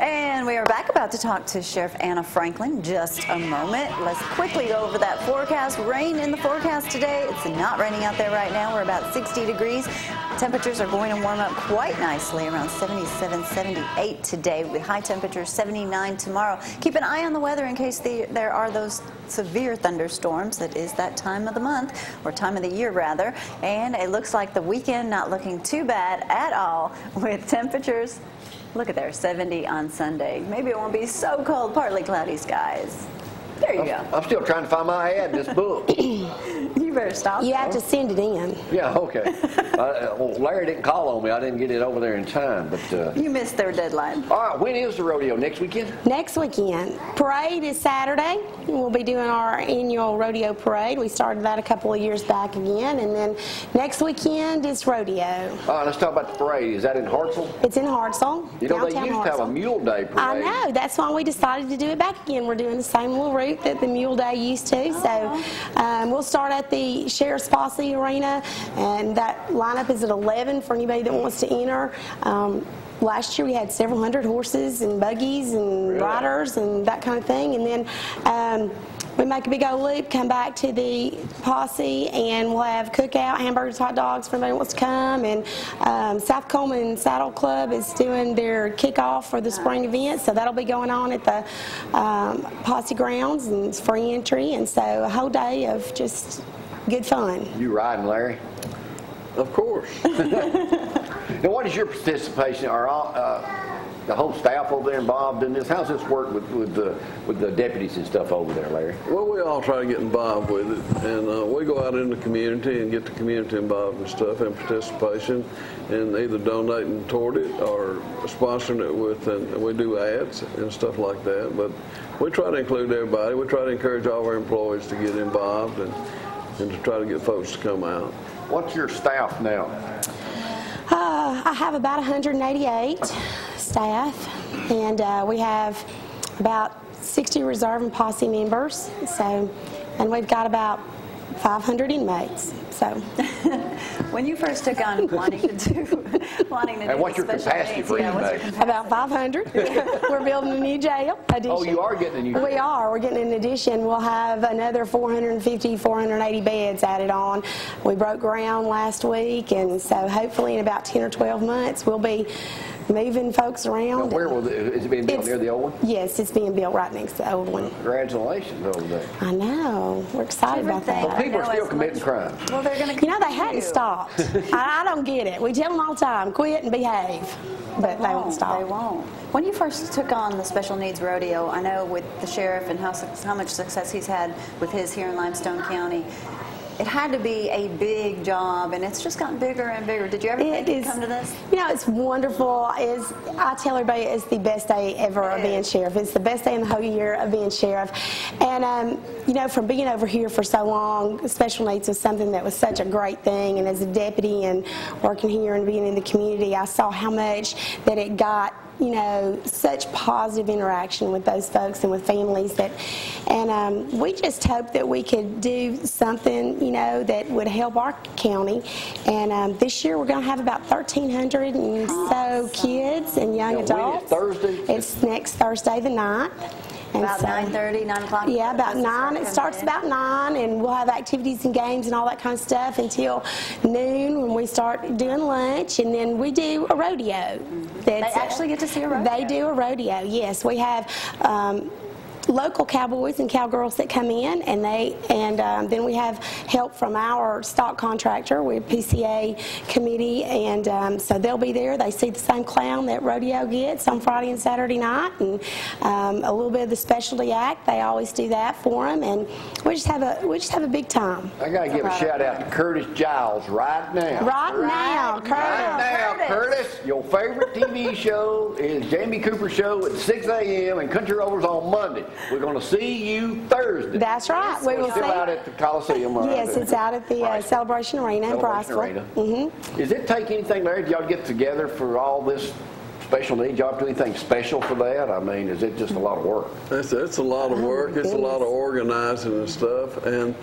And we are back, about to talk to Sheriff Anna Franklin just a moment. Let's quickly go over that forecast. Rain in the forecast today. It's not raining out there right now. We're about 60 degrees. Temperatures are going to warm up quite nicely, around 77, 78 today, with high temperatures 79 tomorrow. Keep an eye on the weather in case there are those severe thunderstorms. That is that time of the month, or time of the year rather. And it looks like the weekend not looking too bad at all, with temperatures, look at there, 70 on Sunday. Maybe it won't be so cold, partly cloudy skies. There you go. I'm still trying to find my ad in this book. You better stop. You have to send it in. Yeah, okay. Well, Larry didn't call on me. I didn't get it over there in time. But you missed their deadline. All right, when is the rodeo? Next weekend? Next weekend. Parade is Saturday. We'll be doing our annual rodeo parade. We started that a couple of years back again. And then next weekend is rodeo. All right, let's talk about the parade. Is that in Hartselle? It's in Hartselle. You know, they used to have a Mule Day parade. I know. That's why we decided to do it back again. We're doing the same little route that the Mule Day used to. So we'll start at the Sheriff's Posse Arena, and that lineup is at 11 for anybody that wants to enter. Last year we had several hundred horses and buggies and riders and that kind of thing, and then we make a big old loop, come back to the posse, and we'll have cookout, hamburgers, hot dogs for anybody who wants to come. And South Coleman Saddle Club is doing their kickoff for the spring event, so that'll be going on at the posse grounds, and it's free entry, and so a whole day of just good fun. You riding, Larry? Of course. Now, what is your participation? Are the whole staff over there involved in this? How's this work with the deputies and stuff over there, Larry? Well, we all try to get involved with it, and we go out in the community and get the community involved in stuff and participation, and either donating toward it or sponsoring it with, and we do ads and stuff like that. But we try to include everybody. We try to encourage all our employees to get involved and to try to get folks to come out. What's your staff now? I have about 188 staff, and we have about 60 reserve and posse members. So, and we've got about 500 inmates. So, when you first took on wanting to do and what's your capacity for inmates? About 500. We're building a new jail addition. Oh, you are getting a new jail? We are. We're getting an addition. We'll have another 450, 480 beds added on. We broke ground last week, and so hopefully in about 10 or 12 months we'll be moving folks around. Now, where is it being built, near the old one? Yes, it's being built right next to the old one. Congratulations over there. I know. We're excited about that. Well, people are still committing crimes. Well, they're going to. You know, they hadn't stopped. I don't get it. We tell them all the time, quit and behave, but they won't stop. They won't. When you first took on the special needs rodeo, I know with the sheriff and how much success he's had with his here in Limestone County, it had to be a big job, and it's just gotten bigger and bigger. Did you ever think you'd come to this? You know, it's wonderful. I tell everybody it's the best day ever of being sheriff. It's the best day in the whole year of being sheriff. And, you know, from being over here for so long, special needs was something that was such a great thing. And as a deputy and working here and being in the community, I saw how much that it got, you know, such positive interaction with those folks and with families and we just hope that we could do something, you know, that would help our county. And this year we're going to have about 1,300 and so kids and young adults. When is Thursday? It's next Thursday the 9th. And about 9:30, 9 o'clock? Yeah, about 9. It starts about 9, and we'll have activities and games and all that kind of stuff until noon when we start doing lunch, and then we do a rodeo. They actually get to see a rodeo? They do a rodeo, yes. We have local cowboys and cowgirls that come in, and then we have help from our stock contractor. We're PCA committee, and so they'll be there. They see the same clown that rodeo gets on Friday and Saturday night, and a little bit of the specialty act. They always do that for them, and we just have a big time. I gotta give a shout out to Curtis Giles right now. Right now, Curtis. Right now, Curtis. Your favorite TV show is Jamie Cooper Show at 6 a.m. and Country Rollers on Monday. We're going to see you Thursday. That's right. We will still out at the Coliseum. Yes, it's out at the Celebration Arena in Priceville. Does it take anything, Larry? Do y'all get together for all this special needs? Y'all do anything special for that? I mean, is it just a lot of work? It's a lot of work. It's a lot of organizing and stuff, and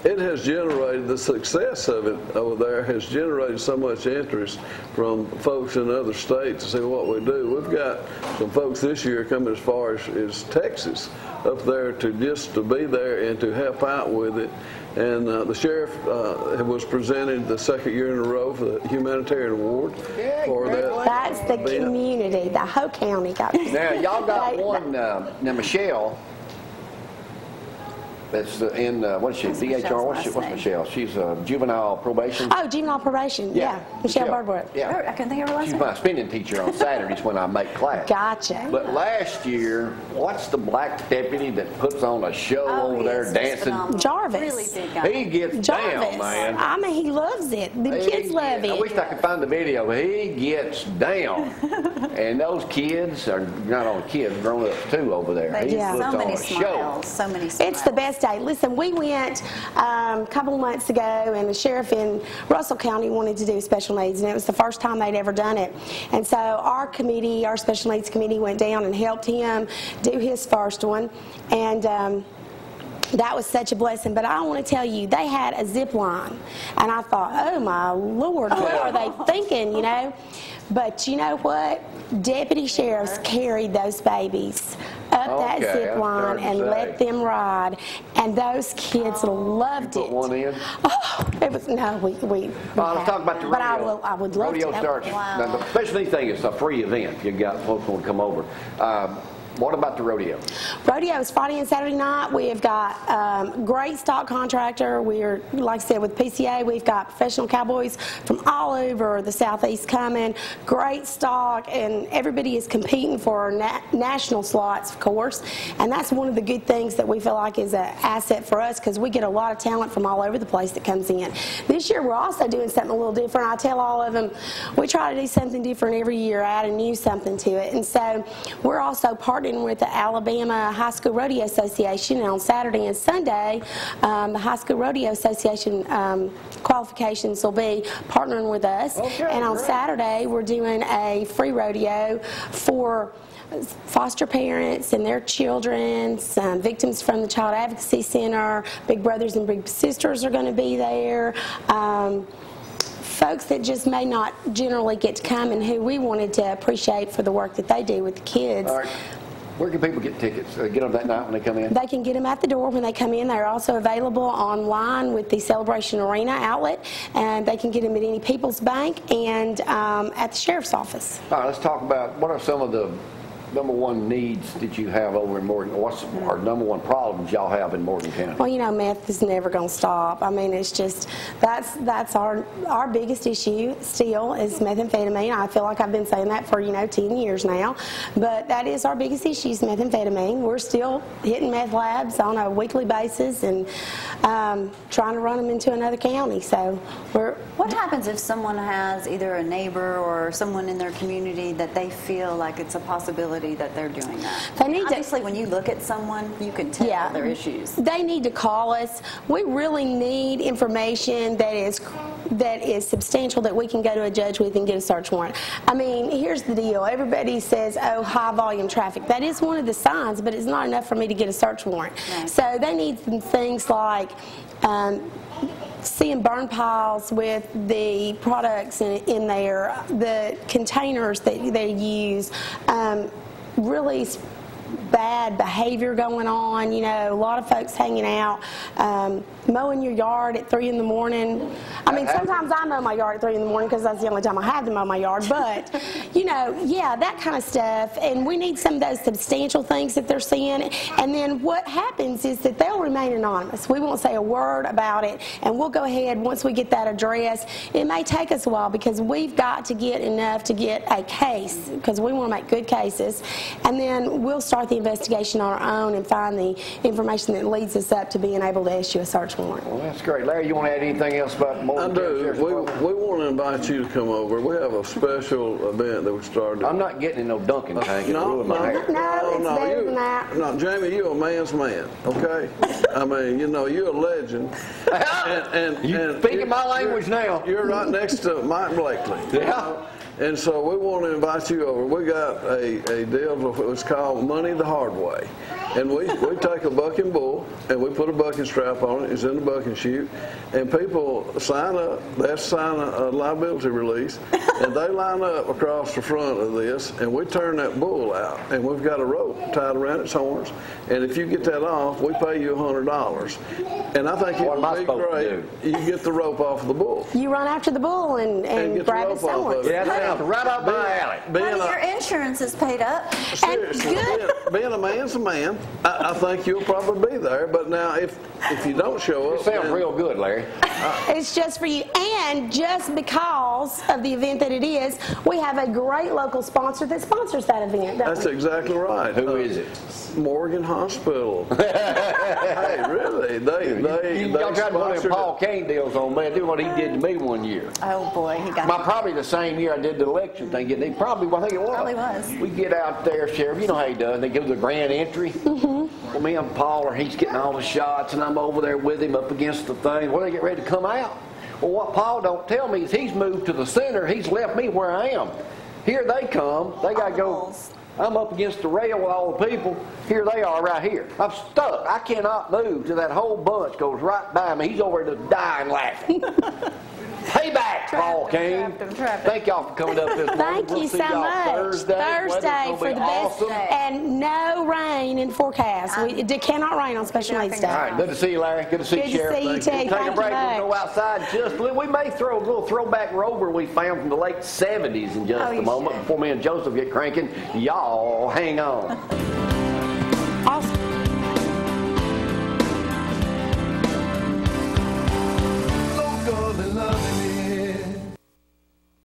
it has generated, the success of it over there has generated so much interest from folks in other states to see what we do. We've got some folks this year coming as far as Texas up there to be there and to help out with it. And the sheriff was presented the second year in a row for the humanitarian award for that. That's the community. The whole county got. Now y'all got one. Now Michelle. That's in, what is she, DHR? What's Michelle? She's juvenile probation. Oh, juvenile probation, yeah. Michelle Birdwood. Yeah. I couldn't think of her last She's name. my spinning teacher on Saturdays when I make class. Gotcha. But last year, what's the black deputy that puts on a show over there dancing? phenomenal. Jarvis. Really big guy. He gets Jarvis. down, man. I mean, he loves it. The kids love it. I wish I could find the video. He gets down. And those kids are not only kids, grown ups too over there. They He do puts so on many a show. smiles. So many smiles. It's the best day. Listen, we went a couple of months ago, and the sheriff in Russell County wanted to do special needs, and it was the first time they'd ever done it. And so our committee, our special needs committee, went down and helped him do his first one. And that was such a blessing. But I want to tell you, they had a zip line, and I thought, oh my Lord, what are they thinking, you know? But you know what? Deputy sheriffs carried those babies up that zip line and let them ride, and those kids loved it. Put one in? Oh, it was, no, we let's talk about the rodeo. But I would love rodeo to. starts. Wow. Now, the special needs thing is a free event. You got folks want to come over. What about the rodeo? Rodeo is Friday and Saturday night. We've got great stock contractor. We're, like I said, with PCA, we've got professional cowboys from all over the Southeast coming. Great stock, and everybody is competing for national slots, of course. And that's one of the good things that we feel like is an asset for us, because we get a lot of talent from all over the place that comes in. This year, we're also doing something a little different. I tell all of them, we try to do something different every year, add a new something to it. And so we're also partnering with the Alabama High School Rodeo Association, and on Saturday and Sunday, the High School Rodeo Association qualifications will be partnering with us. Okay, and on great. Saturday, we're doing a free rodeo for foster parents and their children, some victims from the Child Advocacy Center, Big Brothers and Big Sisters are going to be there. Folks that just may not generally get to come, and who we wanted to appreciate for the work that they do with the kids. All right. Where can people get tickets? Get them that night when they come in? They can get them at the door when they come in. They're also available online with the Celebration Arena outlet, and they can get them at any People's Bank and at the Sheriff's Office. All right, let's talk about what are some of the #1 needs that you have over in Morgan? What's our #1 problems y'all have in Morgan County? Well, you know, meth is never going to stop. I mean, it's just, that's our biggest issue still is methamphetamine. I feel like I've been saying that for, 10 years now. But that is our biggest issue is methamphetamine. We're still hitting meth labs on a weekly basis and trying to run them into another county. So What happens if someone has either a neighbor or someone in their community that they feel like it's a possibility that they're doing that? They need Obviously, when you look at someone, you can tell their issues. They need to call us. We really need information that is substantial that we can go to a judge with and get a search warrant. I mean, here's the deal. Everybody says, oh, high volume traffic. That is one of the signs, but it's not enough for me to get a search warrant. Right. So they need some things like seeing burn piles with the products in there, the containers that they use, really bad behavior going on, a lot of folks hanging out, mowing your yard at 3 in the morning. I mean, sometimes I mow my yard at 3 in the morning because that's the only time I have to mow my yard, but, yeah, that kind of stuff. And we need some of those substantial things that they're seeing. And then what happens is that they'll remain anonymous. We won't say a word about it, and we'll go ahead once we get that address. It may take us a while because we've got to get enough to get a case, because we want to make good cases. And then we'll start the investigation on our own and find the information that leads us up to being able to issue a search warrant. Well, that's great. Larry, you want to add anything else about Morgan I County do. Sheriff's Department? We want to invite you to come over. We have a special event that we started. I'm not getting in no dunking tank. It'll ruin my hair. No, it's better than that. No, Jamie, you're a man's man, okay? I mean, you're a legend. You're speaking my language now. You're right next to Mike Blakely. Yeah. And so we want to invite you over. We got a deal, it's called Money the Hard Way. And we take a bucking bull and we put a bucking strap on it. It's in the bucking chute. And people sign up. They have to sign a liability release. And they line up across the front of this. And we turn that bull out. And we've got a rope tied around its horns. And if you get that off, we pay you $100. And I think it would be great. You get the rope off of the bull. You run after the bull and grab its horns. Yeah, that's right up my alley. Your insurance is paid up. Seriously, being a man's a man. I think you'll probably be there. But now, if you don't show up, it sounds real good, Larry. It's just for you, and just because of the event that it is, we have a great local sponsor that sponsors that event. That's exactly right. Who is it? Morgan Hospital. Hey, really? Y'all tried to put them Paul Kane deals on me. Do what he did to me one year. Oh boy, he got. Probably the same year I did the election thing. I think it was. Probably was. We get out there, Sheriff. You know how he does. They go to the grand entry. Well, me and Paul he's getting all the shots, and I'm over there with him up against the thing. Well, they get ready to come out. Well, what Paul don't tell me is he's moved to the center. He's left me where I am. Here they come. They got to go. I'm up against the rail with all the people. Here they are right here. I'm stuck. I cannot move till that whole bunch goes right by me. He's over there dying laughing. Payback, Paul Kane. Thank y'all for coming up this morning. Thank you so much. Thursday for the best. And no rain in forecast. It cannot rain on Special Needs Day. All right, good to see you, Larry. Good to see you, Sheriff. Good to see you, too. Take a break. We'll go outside just a little. We may throw a little throwback rover we found from the late 70s in just a moment before me and Joseph get cranking. Y'all hang on. Awesome.